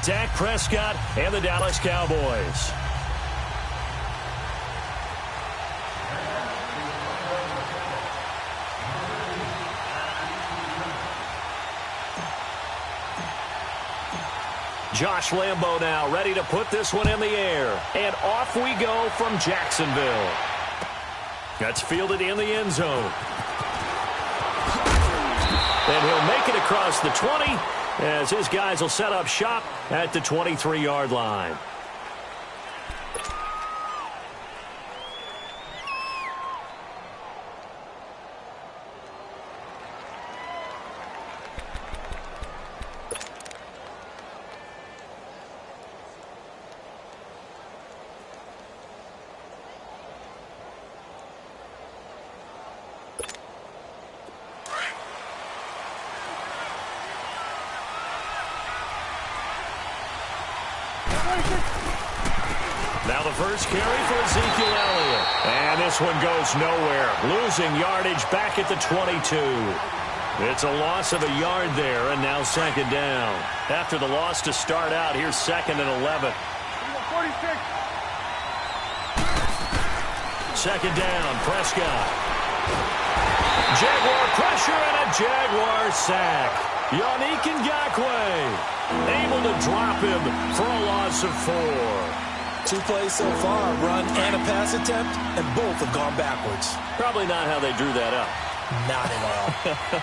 Dak Prescott and the Dallas Cowboys. Josh Lambo now ready to put this one in the air. And off we go from Jacksonville. That's fielded in the end zone. And he'll make it across the 20 as his guys will set up shop at the 23-yard line. Now the first carry for Ezekiel Elliott. And this one goes nowhere. Losing yardage back at the 22. It's a loss of a yard there, and now second down. After the loss to start out, here's 2nd and 11. 46. Second down, Prescott. Jaguar pressure and a Jaguar sack. Yannick Ngakoue able to drop him for a loss of 4. 2 plays so far, run and a pass attempt, and both have gone backwards. Probably not how they drew that up. Not at all.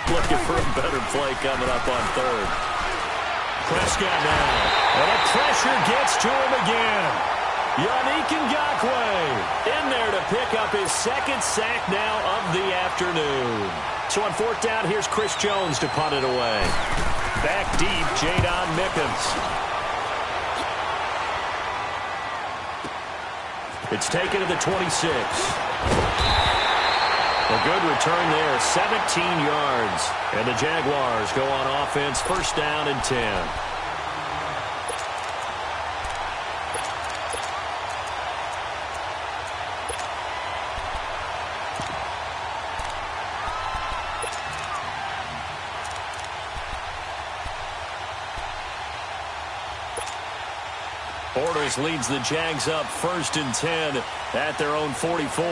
Looking for a better play coming up on 3rd. Prescott now. And a pressure gets to him again. Yannick Ngakoue in there to pick up his 2nd sack now of the afternoon. So on 4th down, here's Chris Jones to punt it away. Back deep, Jadon Mickens. It's taken to the 26. A good return there, 17 yards. And the Jaguars go on offense, 1st down and 10. Bortles leads the Jags up 1st and 10 at their own 44.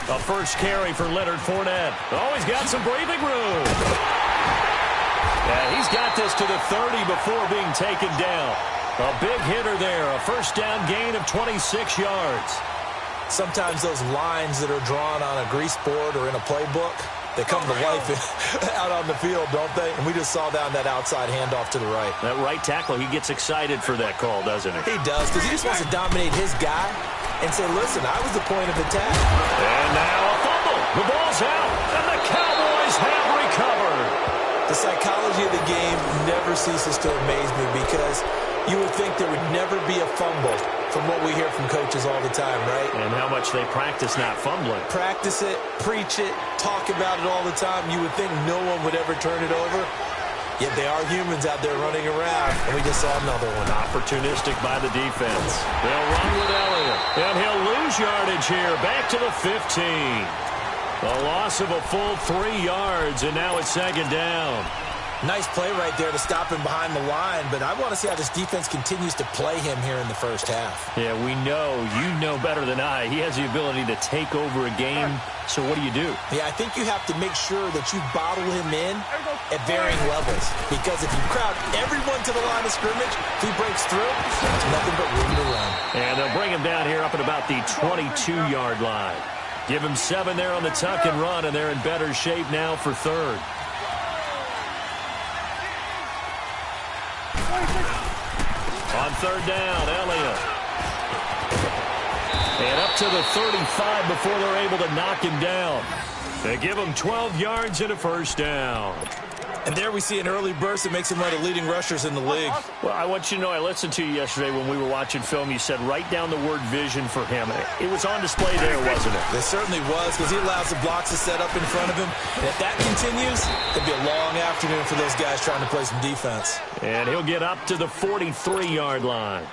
A first carry for Leonard Fournette. Oh, he's got some breathing room. Yeah, he's got this to the 30 before being taken down. A big hitter there. A 1st down gain of 26 yards. Sometimes those lines that are drawn on a grease board or in a playbook, they come to life out on the field, don't they? And we just saw down that outside handoff to the right. That right tackle, he gets excited for that call, doesn't he? He does, because he just wants to dominate his guy and say, listen, I was the point of attack. And now a fumble. The ball's out, and the Cowboys have recovered. The psychology of the game never ceases to amaze me, because you would think there would never be a fumble from what we hear from coaches all the time, right? And how much they practice not fumbling. Practice it, preach it, talk about it all the time. You would think no one would ever turn it over. Yet they are humans out there running around, and we just saw another one. Opportunistic by the defense. They'll run with Elliott, and he'll lose yardage here, back to the 15. A loss of a full 3 yards, and now it's 2nd down. Nice play right there to stop him behind the line, but I want to see how this defense continues to play him here in the 1st half. Yeah, we know. You know better than I. He has the ability to take over a game, so what do you do? Yeah, I think you have to make sure that you bottle him in at varying levels, because if you crowd everyone to the line of scrimmage, if he breaks through, it's nothing but room to run. And they'll bring him down here up at about the 22-yard line. Give him 7 there on the tuck and run, and they're in better shape now for 3rd. On 3rd down, Elliott. And up to the 35 before they're able to knock him down. They give him 12 yards and a 1st down. And there we see an early burst that makes him one of the leading rushers in the league. Well, I want you to know, I listened to you yesterday when we were watching film. You said write down the word vision for him. It was on display there, wasn't it? It certainly was, because he allows the blocks to set up in front of him. And if that continues, it'll be a long afternoon for those guys trying to play some defense. And he'll get up to the 43-yard line.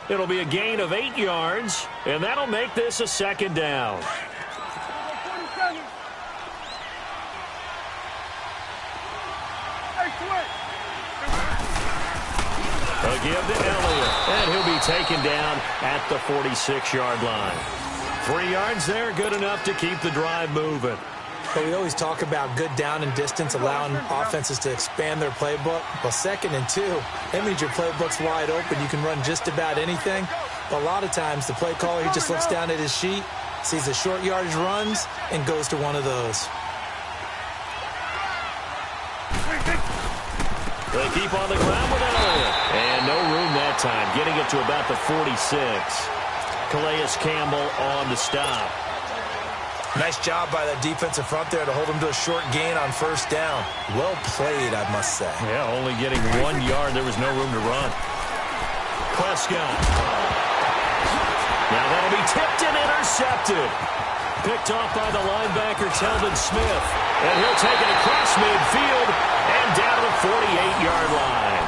It'll be a gain of 8 yards, and that'll make this a 2nd down. A give to Elliott, and he'll be taken down at the 46-yard line. 3 yards there, good enough to keep the drive moving. But we always talk about good down and distance, allowing offenses to expand their playbook. Well, 2nd and 2, that means your playbook's wide open. You can run just about anything. But a lot of times, the play caller, he just looks down at his sheet, sees the short yardage runs, and goes to one of those. They keep on the ground with Elliott. And no room that time, getting it to about the 46. Calais Campbell on the stop. Nice job by that defensive front there to hold him to a short gain on 1st down. Well played, I must say. Yeah, only getting 1 yard. There was no room to run. Prescott. Now that'll be tipped and intercepted. Picked off by the linebacker, Telvin Smith. And he'll take it across midfield and down to the 48-yard line.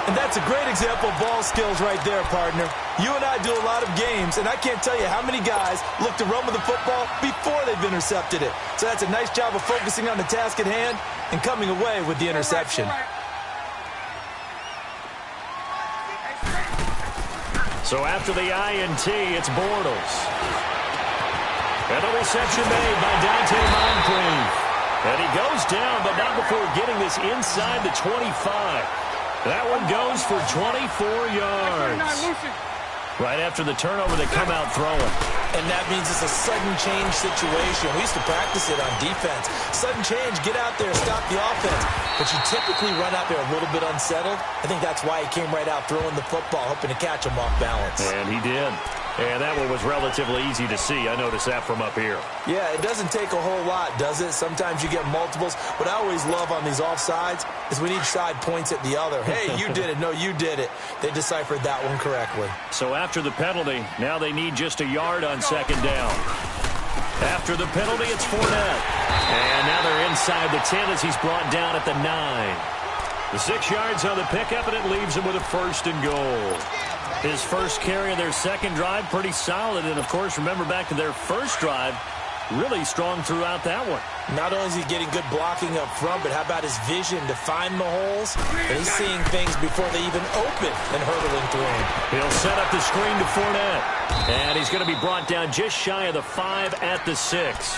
And that's a great example of ball skills right there, partner. You and I do a lot of games, and I can't tell you how many guys look to run with the football before they've intercepted it. So that's a nice job of focusing on the task at hand and coming away with the interception. So after the INT, it's Bortles. And a reception made by Dante Moncrief. And he goes down, but not before getting this inside the 25. That one goes for 24 yards. Right after the turnover, they come out throwing. And that means it's a sudden change situation. We used to practice it on defense. Sudden change, get out there, stop the offense. But you typically run out there a little bit unsettled. I think that's why he came right out throwing the football, hoping to catch him off balance. And he did. And that one was relatively easy to see. I noticed that from up here. Yeah, it doesn't take a whole lot, does it? Sometimes you get multiples. What I always love on these offsides is when each side points at the other. Hey, you did it. No, you did it. They deciphered that one correctly. So after the penalty, now they need just a yard on 2nd down. After the penalty, it's Fournette. And now they're inside the 10 as he's brought down at the 9. The 6 yards on the pickup, and it leaves him with a 1st and goal. His first carry of their 2nd drive, pretty solid. And, of course, remember back to their 1st drive, really strong throughout that one. Not only is he getting good blocking up front, but how about his vision to find the holes? And he's seeing things before they even open and hurdling through them. He'll set up the screen to Fournette. And he's going to be brought down just shy of the 5 at the 6.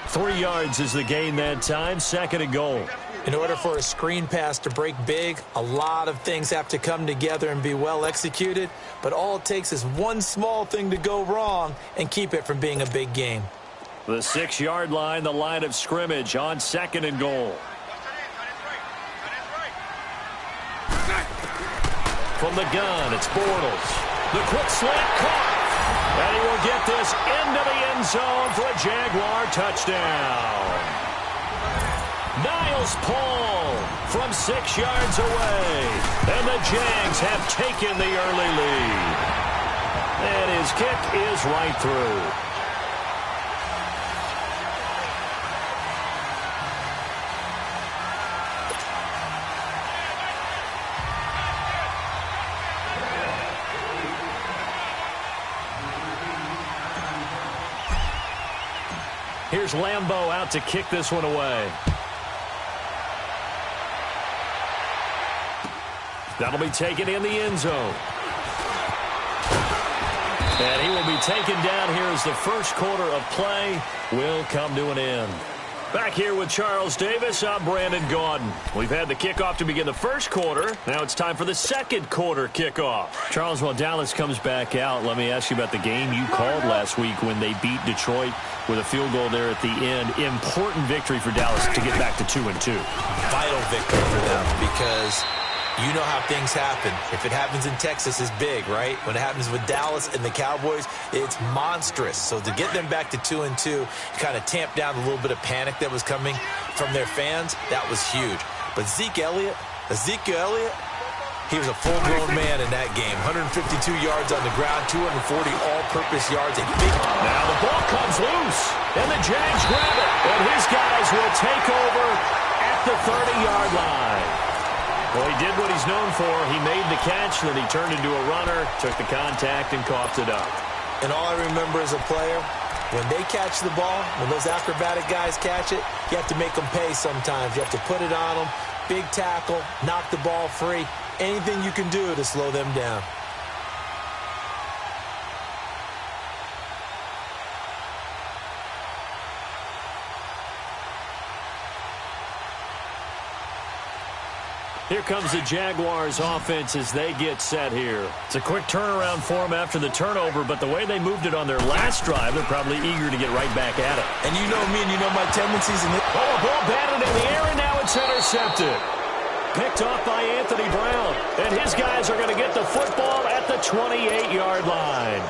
3 yards is the gain that time, 2nd and goal. In order for a screen pass to break big, a lot of things have to come together and be well executed. But all it takes is one small thing to go wrong and keep it from being a big game. The 6-yard line, the line of scrimmage on 2nd and goal. From the gun, it's Bortles. The quick slant caught. And he will get this into the end zone for a Jaguar touchdown. Niles Paul from 6 yards away. And the Jags have taken the early lead. And his kick is right through. Here's Lambeau out to kick this one away. That'll be taken in the end zone. And he will be taken down here as the 1st quarter of play will come to an end. Back here with Charles Davis, I'm Brandon Gaudin. We've had the kickoff to begin the 1st quarter. Now it's time for the 2nd quarter kickoff. Charles, while Dallas comes back out, let me ask you about the game you called last week when they beat Detroit with a field goal there at the end. Important victory for Dallas to get back to 2-2. Vital victory for them because you know how things happen. If it happens in Texas, it's big, right? When it happens with Dallas and the Cowboys, it's monstrous. So to get them back to 2-2, kind of tamp down a little bit of panic that was coming from their fans, that was huge. But Ezekiel Elliott, he was a full-grown man in that game. 152 yards on the ground, 240 all-purpose yards. Now the ball comes loose, and the Jags grab it. And his guys will take over at the 30-yard line. Well, he did what he's known for. He made the catch, then he turned into a runner, took the contact, and coughed it up. And all I remember as a player, when they catch the ball, when those acrobatic guys catch it, you have to make them pay sometimes. You have to put it on them, big tackle, knock the ball free. Anything you can do to slow them down. Here comes the Jaguars offense as they get set here. It's a quick turnaround for them after the turnover, but the way they moved it on their last drive, they're probably eager to get right back at it. And you know me and you know my tendencies. Oh, a ball batted in the air, and now it's intercepted. Picked off by Anthony Brown. And his guys are going to get the football at the 28-yard line.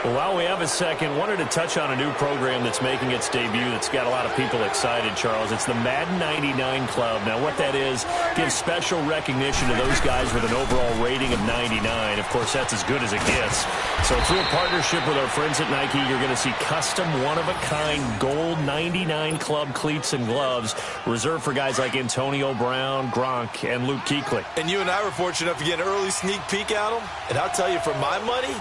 Well, while we have a second, wanted to touch on a new program that's making its debut that's got a lot of people excited, Charles. It's the Madden 99 Club. Now, what that is, gives special recognition to those guys with an overall rating of 99. Of course, that's as good as it gets. So through a partnership with our friends at Nike, you're going to see custom, one-of-a-kind gold 99 Club cleats and gloves reserved for guys like Antonio Brown, Gronk, and Luke Kuechly. And you and I were fortunate enough to get an early sneak peek at them. And I'll tell you, for my money,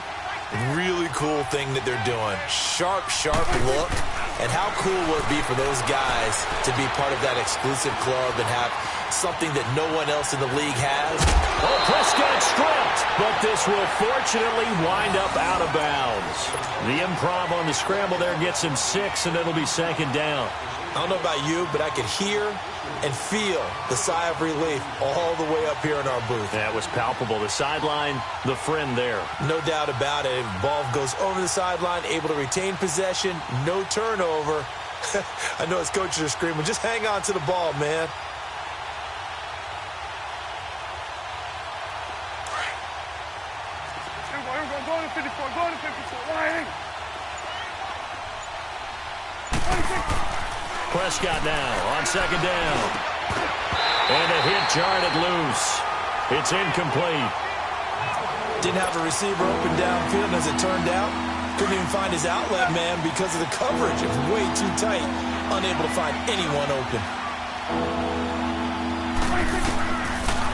really cool thing that they're doing. Sharp look. And how cool will it be for those guys to be part of that exclusive club and have something that no one else in the league has? Oh, Prescott stripped, but this will fortunately wind up out of bounds. The improv on the scramble there gets him 6, and it'll be second down. I don't know about you, but I could hear and feel the sigh of relief all the way up here in our booth. That was palpable. The sideline, the friend there. No doubt about it. Ball goes over the sideline, able to retain possession, no turnover. I know his coaches are screaming, just hang on to the ball, man. Go to 54, Prescott now on second down. And a hit jarred loose. It's incomplete. Didn't have a receiver open downfield, as it turned out. Couldn't even find his outlet man because of the coverage. It was way too tight. Unable to find anyone open.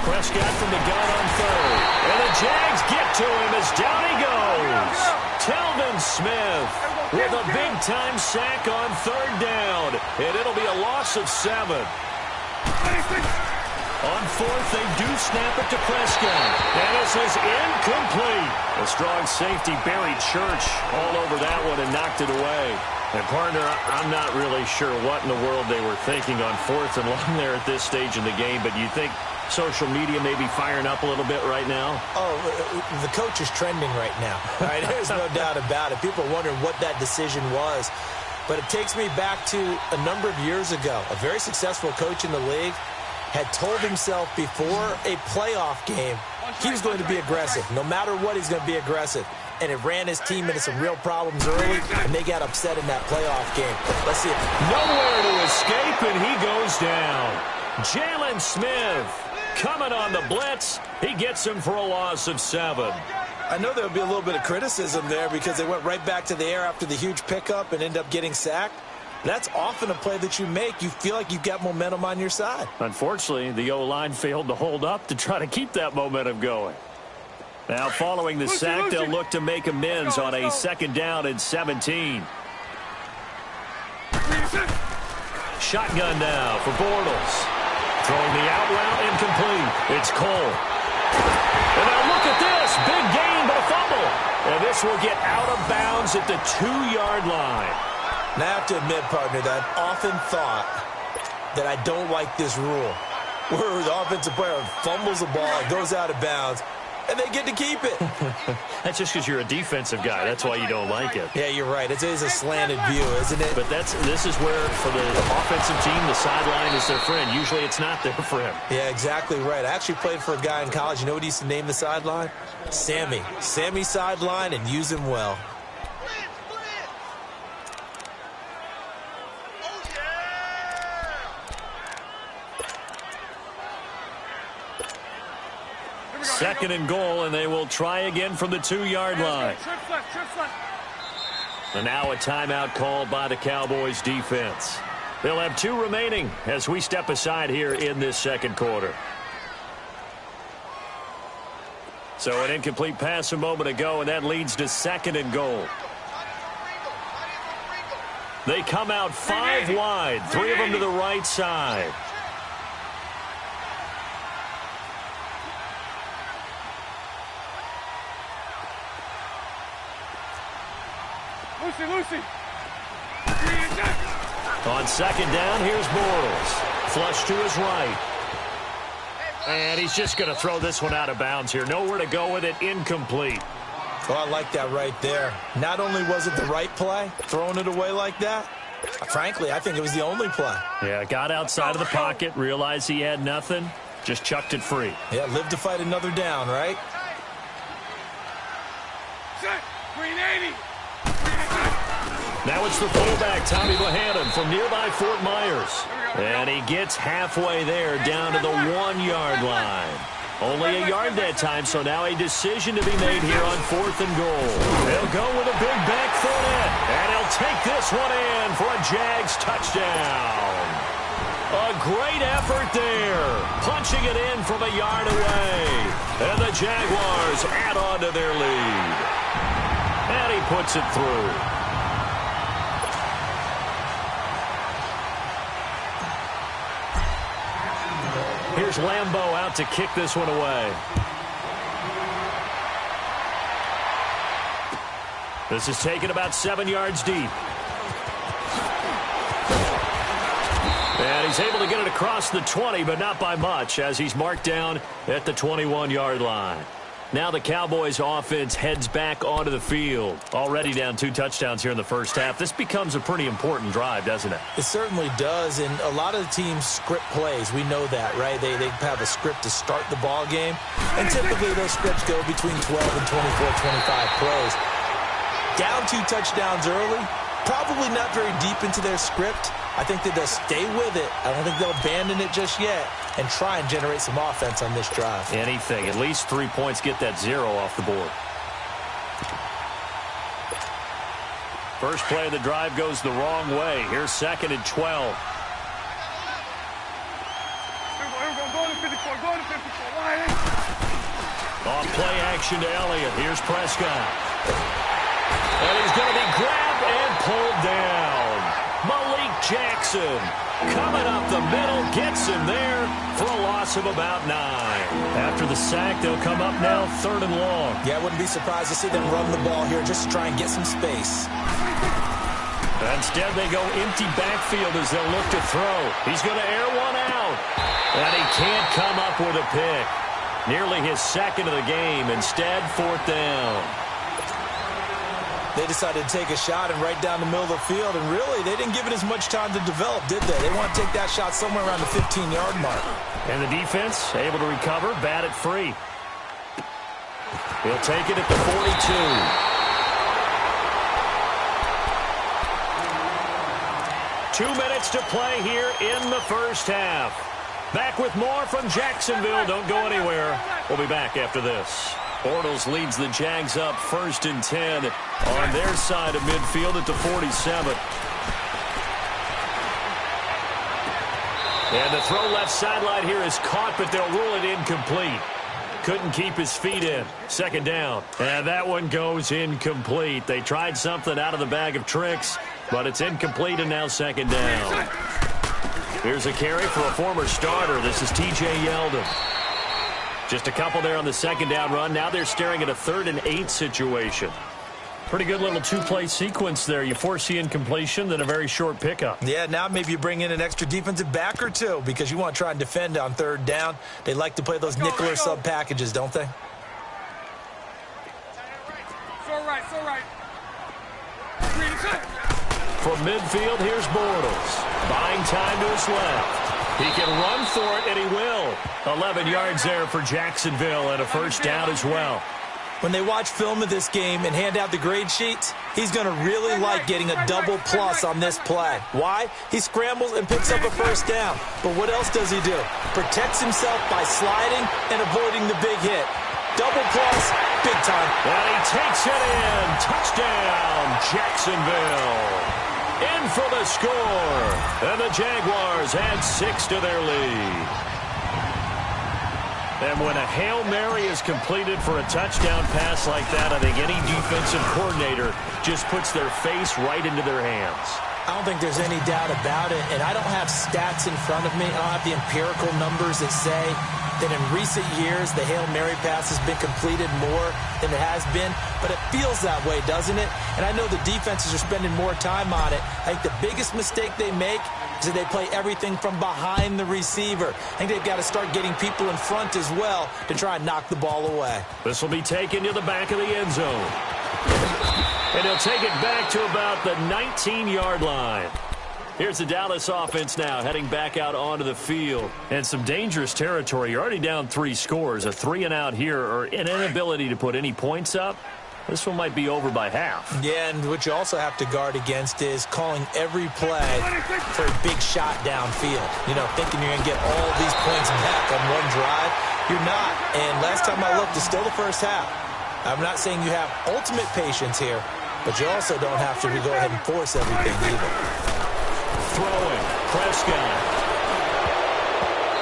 Prescott from the gun on third. And the Jags get to him as down he goes. Telvin Smith with a big-time sack on third down. And it'll be a loss of 7. On fourth, they do snap it to Prescott. And this is incomplete. A strong safety, Barry Church, all over that one and knocked it away. And, partner, I'm not really sure what in the world they were thinking on fourth and long there at this stage in the game, but you think social media may be firing up a little bit right now? Oh, the coach is trending right now. Right? There's no doubt about it. People are wondering what that decision was. But it takes me back to a number of years ago. A very successful coach in the league had told himself before a playoff game he was going to be aggressive. No matter what, he's going to be aggressive. And it ran his team into some real problems early, and they got upset in that playoff game. Let's see it. Nowhere to escape, and he goes down. Jalen Smith coming on the blitz. He gets him for a loss of 7. I know there would be a little bit of criticism there because they went right back to the air after the huge pickup and end up getting sacked. That's often a play that you make. You feel like you've got momentum on your side. Unfortunately, the O-line failed to hold up to try to keep that momentum going. Now, following the sack, they'll look to make amends on a second down and 17. Shotgun now for Bortles. Throwing the out route incomplete. It's Cole. And now look at this. Big gain, but a fumble. And this will get out of bounds at the 2-yard line. Now, I have to admit, partner, that I've often thought that I don't like this rule, where the offensive player fumbles the ball, goes out of bounds, and they get to keep it. That's just because you're a defensive guy. That's why you don't like it. Yeah, you're right. It is a slanted view, isn't it? But this is where, for the offensive team, the sideline is their friend. Usually it's not their friend. Yeah, exactly right. I actually played for a guy in college. You know what he used to name the sideline? Sammy. Sammy sideline, and use him well. Second and goal, and they will try again from the 2-yard line. And now a timeout called by the Cowboys defense. They'll have 2 remaining as we step aside here in this second quarter. So an incomplete pass a moment ago, and that leads to second and goal. They come out 5 wide, 3 of them to the right side. Lucy, Lucy. On second down, here's Bortles. Flush to his right. And he's just going to throw this one out of bounds here. Nowhere to go with it. Incomplete. Oh, I like that right there. Not only was it the right play, throwing it away like that, frankly, I think it was the only play. Yeah, got outside of the pocket, realized he had nothing, just chucked it free. Yeah, live to fight another down, right? Green 80. Now it's the fullback, Tommy Bohannon, from nearby Fort Myers. And he gets halfway there, down to the 1-yard line. Only a yard that time, so now a decision to be made here on 4th and goal. They'll go with a big back foot in, and he'll take this one in for a Jags touchdown. A great effort there, punching it in from a yard away. And the Jaguars add on to their lead. And he puts it through. Here's Lambeau out to kick this one away. This is taken about 7 yards deep. And he's able to get it across the 20, but not by much, as he's marked down at the 21-yard line. Now the Cowboys offense heads back onto the field. Already down 2 touchdowns here in the first half. This becomes a pretty important drive, doesn't it? It certainly does, and a lot of the teams script plays. We know that, right? They have a script to start the ball game, and typically those scripts go between 12 and 24, 25 plays. Down 2 touchdowns early, probably not very deep into their script. I think that they'll stay with it. I don't think they'll abandon it just yet and try and generate some offense on this drive. Anything. At least 3 points, get that 0 off the board. First play of the drive goes the wrong way. Here's 2nd and 12. Go to 54, go to 54. Wide. Off play action to Elliott. Here's Prescott. And he's going to be grabbed and pulled down. Malik Jackson coming up the middle, gets him there for a loss of about 9. After the sack, they'll come up now 3rd and long. Yeah, I wouldn't be surprised to see them run the ball here just to try and get some space. Instead, they go empty backfield as they'll look to throw. He's going to air one out. And he can't come up with a pick. Nearly his 2nd of the game. Instead, 4th down. They decided to take a shot and right down the middle of the field, and really, they didn't give it as much time to develop, did they? They want to take that shot somewhere around the 15-yard mark. And the defense able to recover, bat it free. He'll take it at the 42. 2 minutes to play here in the first half. Back with more from Jacksonville. Don't go anywhere. We'll be back after this. Bortles leads the Jags up 1st and 10 on their side of midfield at the 47. And the throw left sideline here is caught, but they'll rule it incomplete. Couldn't keep his feet in. 2nd down. And that one goes incomplete. They tried something out of the bag of tricks, but it's incomplete, and now 2nd down. Here's a carry for a former starter. This is T.J. Yeldon. Just a couple there on the 2nd down run. Now they're staring at a 3rd and 8 situation. Pretty good little 2-play sequence there. You force the incompletion, then a very short pickup. Yeah, now maybe you bring in an extra defensive back or 2 because you want to try and defend on 3rd down. They like to play those nickel or sub packages, don't they? So right. From midfield, here's Bortles. Buying time to his left. He can run for it, and he will. 11 yards there for Jacksonville, and a 1st down as well. When they watch film of this game and hand out the grade sheets, he's going to really like getting a double plus on this play. Why? He scrambles and picks up a 1st down. But what else does he do? Protects himself by sliding and avoiding the big hit. Double plus, big time. And he takes it in. Touchdown, Jacksonville. In for the score. And the Jaguars add 6 to their lead. And when a Hail Mary is completed for a touchdown pass like that, I think any defensive coordinator just puts their face right into their hands. I don't think there's any doubt about it, and I don't have stats in front of me. I don't have the empirical numbers that say than in recent years. The Hail Mary pass has been completed more than it has been, but it feels that way, doesn't it? And I know the defenses are spending more time on it. I think the biggest mistake they make is that they play everything from behind the receiver. I think they've got to start getting people in front as well to try and knock the ball away. This will be taken to the back of the end zone. And he'll take it back to about the 19-yard line. Here's the Dallas offense now, heading back out onto the field. And some dangerous territory. You're already down 3 scores. A 3-and-out here, or an inability to put any points up. This one might be over by half. Yeah, and what you also have to guard against is calling every play for a big shot downfield. You know, thinking you're going to get all these points back on one drive. You're not. And last time I looked, it's still the first half. I'm not saying you have ultimate patience here, but you also don't have to go ahead and force everything either. Throwing, Prescott.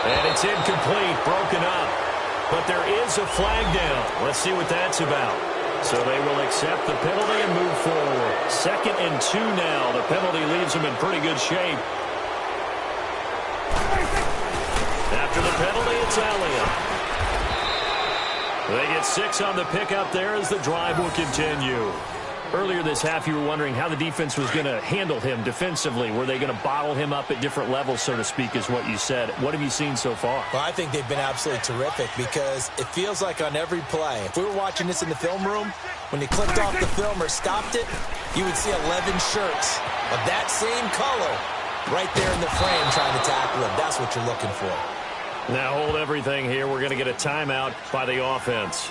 And it's incomplete, broken up. But there is a flag down. Let's see what that's about. So they will accept the penalty and move forward. 2nd and 2 now. The penalty leaves them in pretty good shape. After the penalty, it's Elliott. They get 6 on the pickup there as the drive will continue. Earlier this half, you were wondering how the defense was going to handle him defensively. Were they going to bottle him up at different levels, so to speak, is what you said. What have you seen so far? Well, I think they've been absolutely terrific because it feels like on every play, if we were watching this in the film room, when you clicked off the film or stopped it, you would see 11 shirts of that same color right there in the frame trying to tackle him. That's what you're looking for. Now hold everything here. We're going to get a timeout by the offense,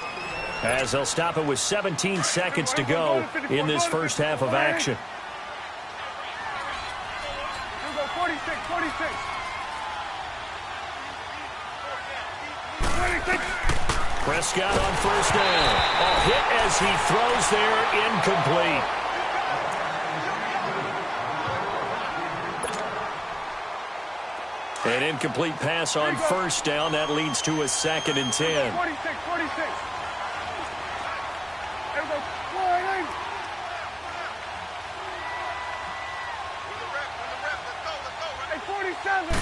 as they'll stop it with 17 seconds to go in this first half of action. Here we go, 46, 46. 26. Prescott on first down. A hit as he throws there, incomplete. An incomplete pass on first down. That leads to a 2nd and 10. 46, 46. There we go. 47.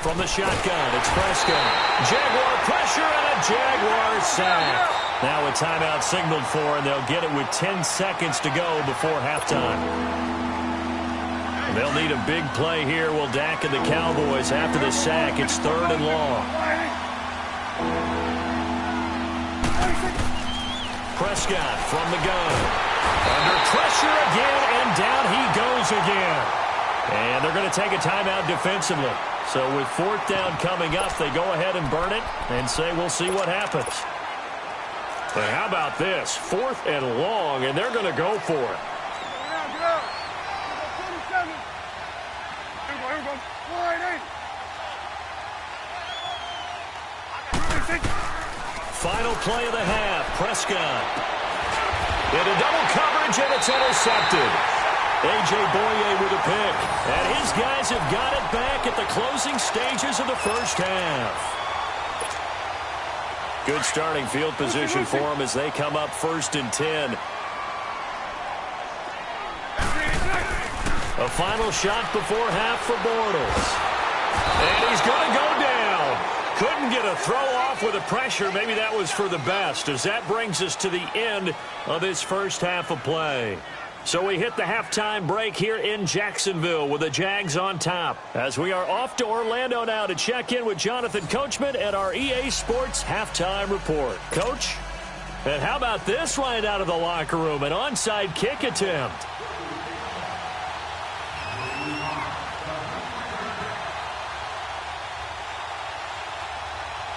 From the shotgun, it's Prescott. Jaguar pressure and a Jaguar sack. Now a timeout signaled for, and they'll get it with 10 seconds to go before halftime. They'll need a big play here. Will Dak and the Cowboys after the sack. It's 3rd and long. Prescott from the gun. Under pressure again, and down he goes again. And they're going to take a timeout defensively. So with 4th down coming up, they go ahead and burn it and say we'll see what happens. But how about this? 4th and long, and they're going to go for it. Final play of the half. Prescott into double coverage, and it's intercepted. A.J. Boye with a pick. And his guys have got it back at the closing stages of the first half. Good starting field position for them as they come up 1st and 10. A final shot before half for Bortles. And he's going to go down. Couldn't get a throw off with the pressure. Maybe that was for the best, as that brings us to the end of this first half of play. So we hit the halftime break here in Jacksonville with the Jags on top, as we are off to Orlando now to check in with Jonathan Coachman at our EA Sports Halftime Report. Coach, and how about this right out of the locker room? An onside kick attempt.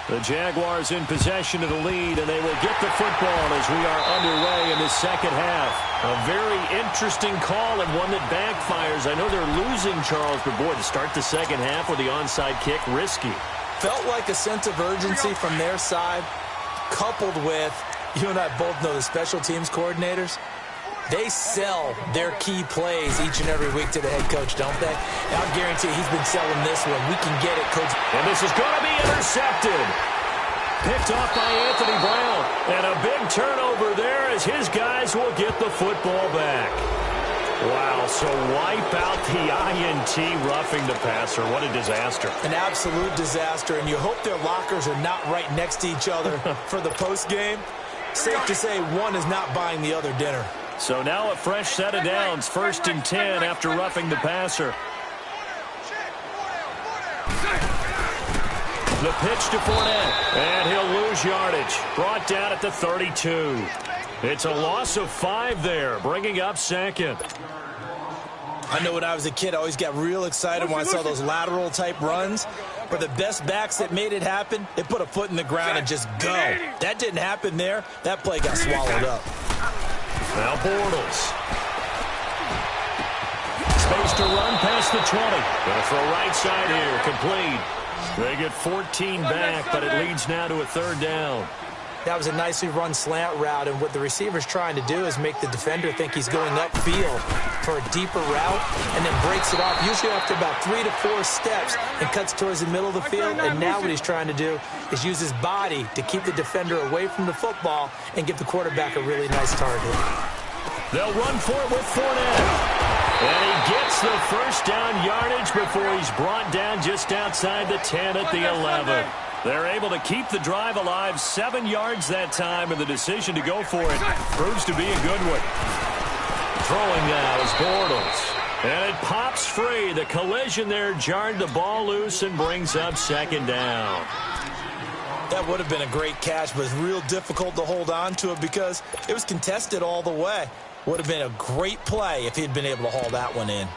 The Jaguars in possession of the lead, and they will get the football as we are underway in the second half. A very interesting call and one that backfires. I know they're losing, Charles, but boy, to start the second half with the onside kick, risky. Felt like a sense of urgency from their side, coupled with, you and I both know the special teams coordinators. They sell their key plays each and every week to the head coach, don't they? And I'll guarantee he's been selling this one. We can get it, Coach. And this is going to be intercepted. Picked off by Anthony Brown. And a big turnover there as his guys will get the football back. Wow, so wipe out the INT roughing the passer. What a disaster. An absolute disaster, and you hope their lockers are not right next to each other for the postgame. Safe to say one is not buying the other dinner. So now a fresh set of downs, 1st and 10 after roughing the passer. The pitch to Fournette, and he'll lose yardage. Brought down at the 32. It's a loss of 5 there, bringing up 2nd. I know when I was a kid, I always got real excited when I saw those lateral-type runs. But the best backs that made it happen, they put a foot in the ground and just go. That didn't happen there. That play got swallowed up. Now Bortles. Space to run past the 20. Gonna throw right side here, complete. They get 14 back, but it leads now to a 3rd down. That was a nicely run slant route, and what the receiver's trying to do is make the defender think he's going upfield for a deeper route, and then breaks it off, usually after about 3 to 4 steps, and cuts towards the middle of the field. And now what he's trying to do is use his body to keep the defender away from the football and give the quarterback a really nice target. They'll run for it with Fournette. And he gets the 1st down yardage before he's brought down just outside the 10 at the 11. They're able to keep the drive alive, 7 yards that time, and the decision to go for it proves to be a good one. Throwing now is Bortles. And it pops free. The collision there jarred the ball loose and brings up 2nd down. That would have been a great catch, but it's real difficult to hold on to it because it was contested all the way. Would have been a great play if he'd been able to haul that one in.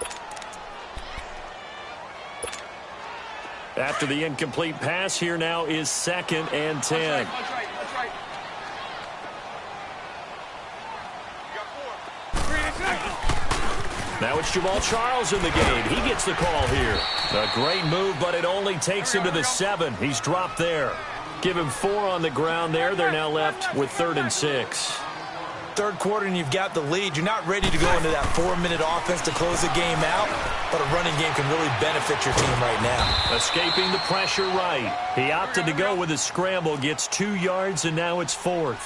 After the incomplete pass, here now is 2nd and 10. That's right. Now it's Jamal Charles in the game. He gets the call here. A great move, but it only takes him to the 7. He's dropped there. Give him 4 on the ground there. They're now left with 3rd and 6. 3rd quarter and you've got the lead. You're not ready to go into that 4-minute offense to close the game out, but a running game can really benefit your team right now. Escaping the pressure right. He opted to go with a scramble, gets 2 yards, and now it's 4th.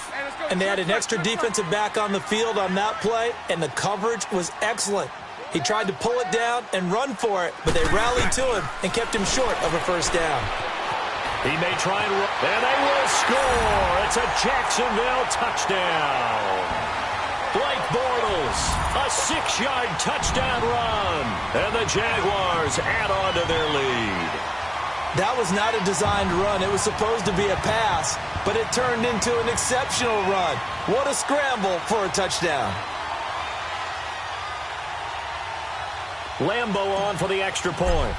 And they had an extra defensive back on the field on that play, and the coverage was excellent. He tried to pull it down and run for it, but they rallied to him and kept him short of a 1st down. He may try and run, and they will score. It's a Jacksonville touchdown. Blake Bortles, a 6-yard touchdown run, and the Jaguars add on to their lead. That was not a designed run. It was supposed to be a pass, but it turned into an exceptional run. What a scramble for a touchdown. Lambeau on for the extra point.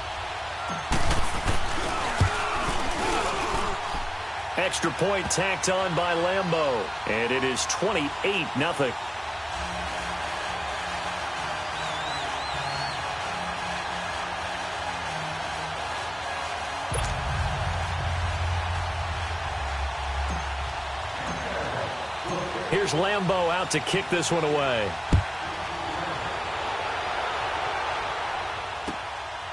Extra point tacked on by Lambeau, and it is 28-0. Here's Lambeau out to kick this one away.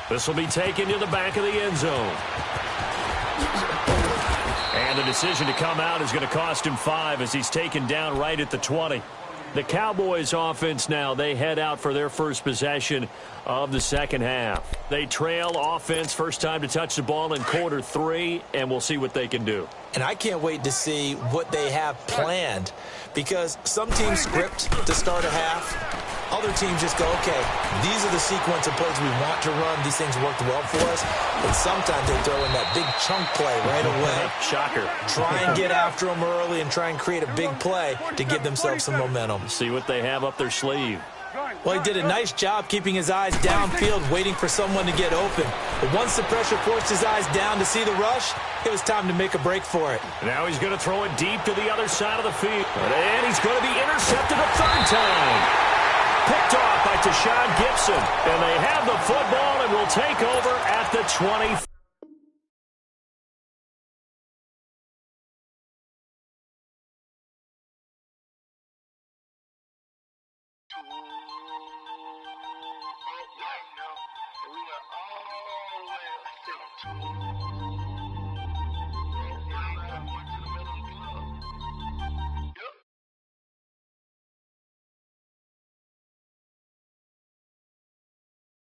This will be taken to the back of the end zone. And the decision to come out is going to cost him 5 as he's taken down right at the 20. The Cowboys offense now, they head out for their first possession of the 2nd half. They trail offense, first time to touch the ball in quarter 3, and we'll see what they can do. And I can't wait to see what they have planned, because some teams script to start a half. Other teams just go, okay, these are the sequence of plays we want to run. These things worked well for us. And sometimes they throw in that big chunk play right away. Shocker. Try and get after them early and try and create a big play to give themselves some momentum. See what they have up their sleeve. Well, he did a nice job keeping his eyes downfield, waiting for someone to get open. But once the pressure forced his eyes down to see the rush, it was time to make a break for it. Now he's going to throw it deep to the other side of the field. And he's going to be intercepted a 3rd time. Picked off by Tashawn Gibson. And they have the football and will take over at the 20. We are all the way